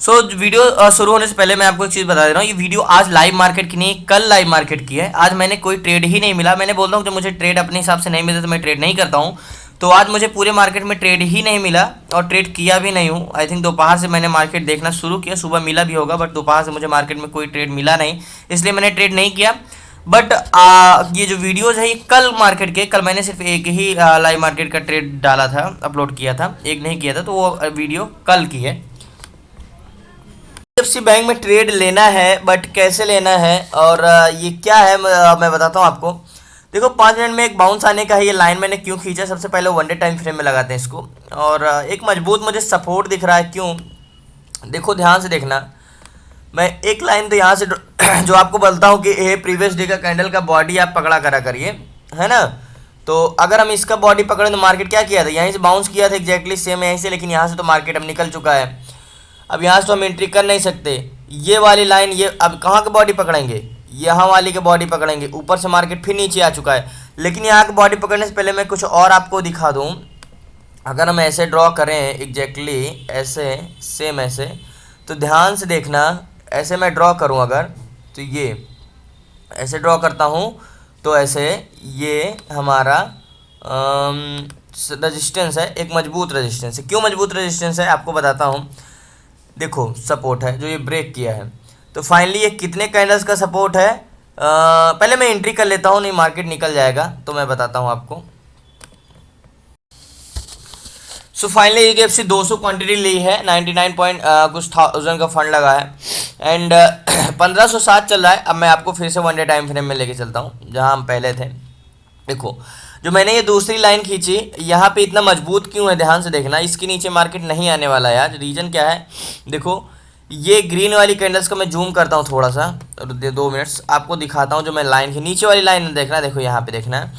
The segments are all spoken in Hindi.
वीडियो शुरू होने से पहले मैं आपको एक चीज़ बता दे रहा हूँ। ये वीडियो आज लाइव मार्केट की नहीं, कल लाइव मार्केट की है। आज मैंने कोई ट्रेड ही नहीं मिला। मैंने बोलता हूँ जब मुझे ट्रेड अपने हिसाब से नहीं मिलता तो मैं ट्रेड नहीं करता हूँ। तो आज मुझे पूरे मार्केट में ट्रेड ही नहीं मिला और ट्रेड किया भी नहीं हूँ। आई थिंक दोपहर से मैंने मार्केट देखना शुरू किया, सुबह मिला भी होगा, बट दोपहर से मुझे मार्केट में कोई ट्रेड मिला नहीं, इसलिए मैंने ट्रेड नहीं किया। बट ये जो वीडियोज़ है ये कल मार्केट के, कल मैंने सिर्फ एक ही लाइव मार्केट का ट्रेड डाला था, अपलोड किया था, एक नहीं किया था, तो वो वीडियो कल की है। एचडीएफसी बैंक में ट्रेड लेना है, बट कैसे लेना है और ये क्या है मैं बताता हूँ आपको। देखो 5 मिनट में एक बाउंस आने का है। ये लाइन मैंने क्यों खींचा, सबसे पहले वनडे टाइम फ्रेम में लगाते हैं इसको। और एक मजबूत मुझे सपोर्ट दिख रहा है। क्यों, देखो ध्यान से देखना। मैं एक लाइन तो यहाँ से जो आपको बोलता हूँ कि ये प्रीवियस डे का कैंडल का बॉडी आप पकड़ा करा करिए, है ना। तो अगर हम इसका बॉडी पकड़ें तो मार्केट क्या किया था, यहीं से बाउंस किया था एग्जैक्टली सेम यहीं से, लेकिन यहाँ से तो मार्केट अब निकल चुका है। अब यहाँ से तो हम एंट्री कर नहीं सकते। ये वाली लाइन, ये अब कहाँ का बॉडी पकड़ेंगे, यहाँ वाली के बॉडी पकड़ेंगे। ऊपर से मार्केट फिर नीचे आ चुका है, लेकिन यहाँ का बॉडी पकड़ने से पहले मैं कुछ और आपको दिखा दूँ। अगर हम ऐसे ड्रॉ करें एग्जैक्टली ऐसे सेम ऐसे, तो ध्यान से देखना। ऐसे मैं ड्रॉ करूँ अगर, तो ये ऐसे ड्रॉ करता हूँ तो ऐसे ये हमारा रजिस्टेंस है, एक मजबूत रजिस्टेंस है। क्यों मजबूत रजिस्टेंस है आपको बताता हूँ। देखो सपोर्ट है जो ये ब्रेक किया है, तो फाइनली ये कितने कैंडल्स का सपोर्ट है। पहले मैं एंट्री कर लेता हूँ, नहीं मार्केट निकल जाएगा, तो मैं बताता हूँ आपको। सो फाइनली एचडीएफसी 200 क्वांटिटी ली है, 99 पॉइंट कुछ थाउजेंड का फंड लगा है एंड 1507 चल रहा है। अब मैं आपको फिर से वनडे टाइम फ्रेम में लेके चलता हूँ जहाँ हम पहले थे। देखो जो मैंने ये दूसरी लाइन खींची, यहाँ पे इतना मजबूत क्यों है, ध्यान से देखना। इसके नीचे मार्केट नहीं आने वाला है आज, रीज़न क्या है। देखो ये ग्रीन वाली कैंडल्स का मैं जूम करता हूँ थोड़ा सा, 2 मिनट्स आपको दिखाता हूँ। जो मैं लाइन की नीचे वाली लाइन देखना, देखो यहाँ पे देखना है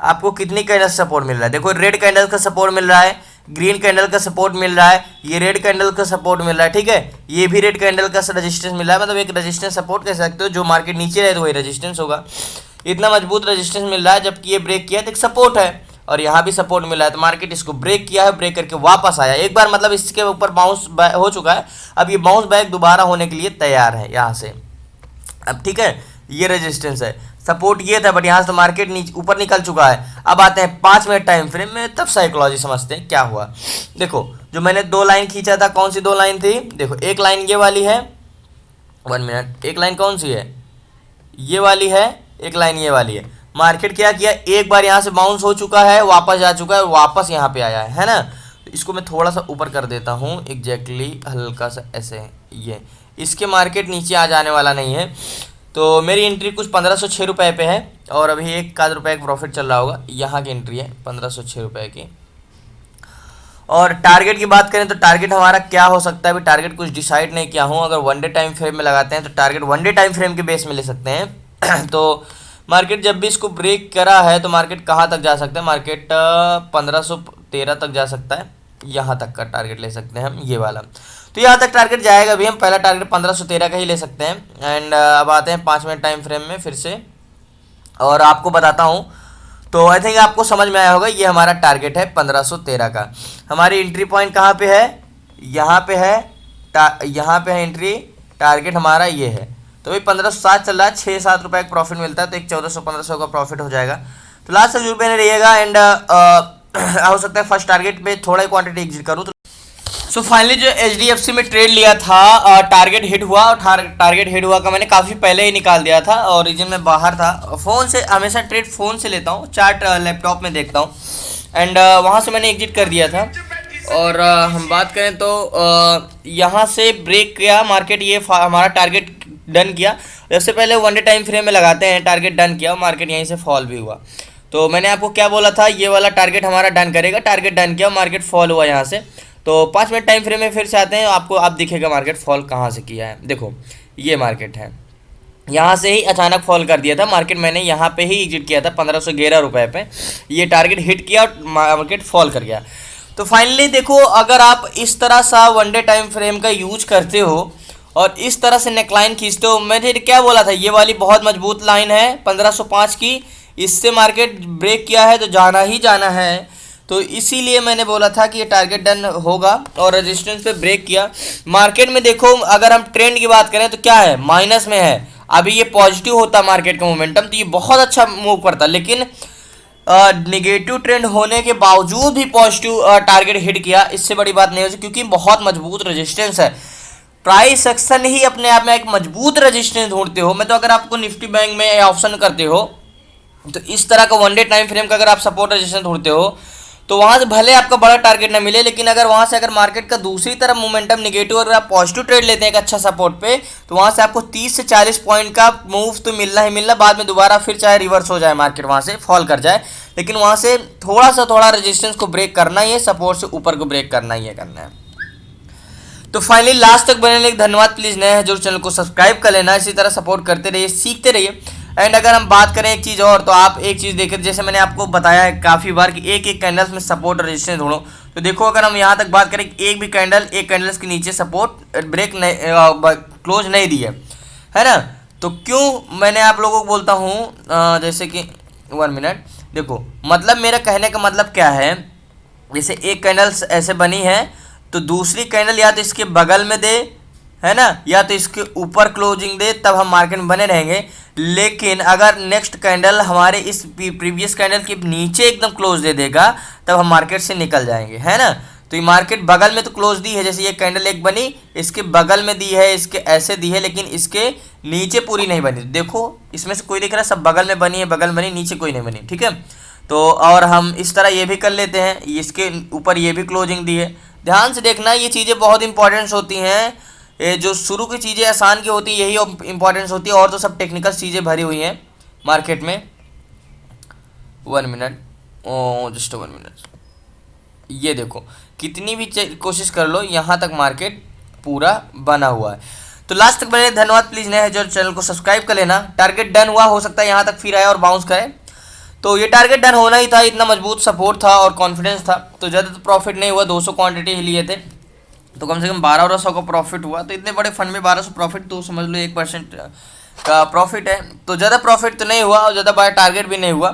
आपको कितनी कैंडल्स सपोर्ट मिल रहा है। देखो रेड कैंडल का सपोर्ट मिल रहा है, ग्रीन कैंडल का सपोर्ट मिल रहा है, ये रेड कैंडल का सपोर्ट मिल रहा है, ठीक है। ये भी रेड कैंडल का रेजिस्टेंस मिल रहा है, मतलब एक रेजिस्टेंस सपोर्ट कह सकते हो। जो मार्केट नीचे रहे तो वही रेजिस्टेंस होगा। इतना मजबूत रेजिस्टेंस मिल रहा है, जबकि ये ब्रेक किया तो एक सपोर्ट है, और यहाँ भी सपोर्ट मिला है। तो मार्केट इसको ब्रेक किया है, ब्रेक करके वापस आया एक बार, मतलब इसके ऊपर बाउंस हो चुका है। अब ये बाउंस बैक दोबारा होने के लिए तैयार है यहाँ से। अब ठीक है, ये रेजिस्टेंस है, सपोर्ट ये था, बट यहाँ से तो मार्केट नीचे ऊपर निकल चुका है। अब आते हैं 5 मिनट टाइम फ्रेम में, तब साइकोलॉजी समझते हैं क्या हुआ। देखो जो मैंने 2 लाइन खींचा था, कौन सी 2 लाइन थी। देखो एक लाइन ये वाली है, 1 मिनट, एक लाइन कौन सी है, ये वाली है, एक लाइन ये वाली है। मार्केट क्या किया, एक बार यहाँ से बाउंस हो चुका है, वापस आ चुका है, वापस यहाँ पे आया है ना। तो इसको मैं थोड़ा सा ऊपर कर देता हूँ एग्जैक्टली, हल्का सा ऐसे, ये इसके मार्केट नीचे आ जाने वाला नहीं है। तो मेरी एंट्री कुछ 1506 रुपये पे है, और अभी 1 रुपये का प्रॉफिट चल रहा होगा। यहाँ की एंट्री है 1506 रुपये की। और टारगेट की बात करें तो टारगेट हमारा क्या हो सकता है, अभी टारगेट कुछ डिसाइड नहीं किया हूँ। अगर वनडे टाइम फ्रेम में लगाते हैं तो टारगेट वनडे टाइम फ्रेम के बेस में ले सकते हैं। तो मार्केट जब भी इसको ब्रेक करा है तो मार्केट कहाँ तक जा सकता है, मार्केट 1513 तक जा सकता है, यहाँ तक का टारगेट ले सकते हैं हम, ये वाला। तो यहाँ तक टारगेट जाएगा। अभी हम पहला टारगेट 1513 का ही ले सकते हैं। एंड अब आते हैं 5 मिनट टाइम फ्रेम में फिर से, और आपको बताता हूँ। तो आई थिंक आपको समझ में आया होगा, ये हमारा टारगेट है 1513 का। हमारी एंट्री पॉइंट कहाँ पे है, यहाँ पे है, यहाँ पे है एंट्री, टारगेट हमारा ये है। तो भाई 1507 चल रहा है, 6-7 रुपये का प्रॉफिट मिलता है, तो एक 1400-1500 का प्रॉफिट हो जाएगा। तो लास्ट तक जरूर बने रहिएगा। एंड हो सकता है फर्स्ट टारगेट पे थोड़ा ही क्वांटिटी एग्जिट करूँ। सो फाइनली जो एचडीएफसी में ट्रेड लिया था, टारगेट हिट हुआ, और टारगेट हिट हुआ का मैंने काफ़ी पहले ही निकाल दिया था। और रीजन में बाहर था, फ़ोन से हमेशा ट्रेड फ़ोन से लेता हूँ, चार्ट लैपटॉप में देखता हूँ। एंड वहाँ से मैंने एग्जिट कर दिया था। और हम बात करें तो यहाँ से ब्रेक किया मार्केट, ये हमारा टारगेट डन किया। सबसे पहले वनडे टाइम फ्रेम में लगाते हैं, टारगेट डन किया, मार्केट यहीं से फॉल भी हुआ। तो मैंने आपको क्या बोला था, ये वाला टारगेट हमारा डन करेगा, टारगेट डन किया, मार्केट फॉल हुआ यहाँ से। तो 5 मिनट टाइम फ्रेम में फिर से आते हैं, आपको अब दिखेगा मार्केट फॉल कहाँ से किया है। देखो ये मार्केट है, यहाँ से ही अचानक फॉल कर दिया था मार्केट। मैंने यहाँ पे ही एग्जिट किया था 1511 रुपये पे, ये टारगेट हिट किया और मार्केट फॉल कर गया। तो फाइनली देखो, अगर आप इस तरह सा वनडे टाइम फ्रेम का यूज करते हो और इस तरह से नेकलाइन खींचते हो, मैंने क्या बोला था, ये वाली बहुत मजबूत लाइन है 1505 की, इससे मार्केट ब्रेक किया है तो जाना ही जाना है। तो इसीलिए मैंने बोला था कि ये टारगेट डन होगा और रेजिस्टेंस पे ब्रेक किया। मार्केट में देखो अगर हम ट्रेंड की बात करें तो क्या है, माइनस में है। अभी ये पॉजिटिव होता मार्केट का मोमेंटम तो ये बहुत अच्छा मूव करता, लेकिन निगेटिव ट्रेंड होने के बावजूद भी पॉजिटिव टारगेट हिट किया। इससे बड़ी बात नहीं हो सकती क्योंकि बहुत मजबूत रेजिस्टेंस है। प्राइस एक्शन ही अपने आप में एक मजबूत रेजिस्टेंस ढूंढते हो। मैं तो अगर आपको निफ्टी बैंक में ऑप्शन करते हो तो इस तरह का वन डे टाइम फ्रेम का अगर आप सपोर्ट रेजिस्टेंस ढूंढते हो तो वहां से भले आपका बड़ा टारगेट ना मिले, लेकिन अगर वहां से अगर मार्केट का दूसरी तरफ मोमेंटम निगेटिव अगर आप पॉजिटिव ट्रेड लेते हैं एक अच्छा सपोर्ट पे तो वहां से आपको 30 से 40 पॉइंट का मूव तो मिलना ही मिलना। बाद में दोबारा फिर चाहे रिवर्स हो जाए मार्केट, वहां से फॉल कर जाए, लेकिन वहां से थोड़ा रेजिस्टेंस को ब्रेक करना ही है, सपोर्ट से ऊपर को ब्रेक करना ही है करना है। तो फाइनली लास्ट तक बने रहने के धन्यवाद। प्लीज नए हैं जो चैनल को सब्सक्राइब कर लेना, इसी तरह सपोर्ट करते रहिए, सीखते रहिए। एंड अगर हम बात करें एक चीज़ और, तो आप एक चीज़ देखें, जैसे मैंने आपको बताया है काफ़ी बार कि एक एक कैंडल्स में सपोर्ट और रेजिस्टेंस ढूंढो। तो देखो अगर हम यहाँ तक बात करें एक भी कैंडल एक कैंडल्स के नीचे सपोर्ट ब्रेक नहीं क्लोज नहीं दी है ना। तो क्यों मैंने आप लोगों को बोलता हूँ, जैसे कि 1 मिनट देखो, मतलब मेरा कहने का मतलब क्या है, जैसे एक कैंडल्स ऐसे बनी है तो दूसरी कैंडल या तो इसके बगल में दे, है ना, या तो इसके ऊपर क्लोजिंग दे, तब हम मार्केट में बने रहेंगे। लेकिन अगर नेक्स्ट कैंडल हमारे इस प्रीवियस कैंडल के नीचे एकदम क्लोज दे देगा तब हम मार्केट से निकल जाएंगे, है ना। तो ये मार्केट बगल में तो क्लोज दी है, जैसे ये कैंडल एक बनी इसके बगल में दी है, इसके ऐसे दी है, लेकिन इसके नीचे पूरी नहीं बनी। देखो इसमें से कोई दिख रहा है, सब बगल में बनी है, बगल में बनी, नीचे कोई नहीं बनी, ठीक है। तो और हम इस तरह ये भी कर लेते हैं, इसके ऊपर ये भी क्लोजिंग दी है। ध्यान से देखना, ये चीज़ें बहुत इंपॉर्टेंट होती हैं। ये जो शुरू की चीज़ें आसान की होती है यही इंपॉर्टेंस होती है, और तो सब टेक्निकल चीज़ें भरी हुई हैं मार्केट में। 1 मिनट, जस्ट 1 मिनट। ये देखो कितनी भी कोशिश कर लो यहाँ तक मार्केट पूरा बना हुआ है। तो लास्ट तक बने, धन्यवाद। प्लीज़ नए हैं जो चैनल को सब्सक्राइब कर लेना। टारगेट डन हुआ, हो सकता है यहाँ तक फिर आए और बाउंस करे। तो ये टारगेट डन होना ही था, इतना मजबूत सपोर्ट था और कॉन्फिडेंस था। तो ज़्यादा तो प्रॉफिट नहीं हुआ, 200 क्वांटिटी ही लिए थे तो कम से कम 1200 का प्रॉफिट हुआ। तो इतने बड़े फंड में 1200 प्रॉफिट तो समझ लो 1% का प्रॉफिट है। तो ज़्यादा प्रॉफिट तो नहीं हुआ और ज़्यादा बड़ा टारगेट भी नहीं हुआ,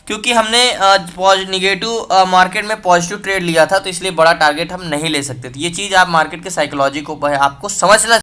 क्योंकि हमने निगेटिव मार्केट में पॉजिटिव ट्रेड लिया था, तो इसलिए बड़ा टारगेट हम नहीं ले सकते थे। ये चीज़ आप मार्केट के साइकोलॉजी को आपको समझना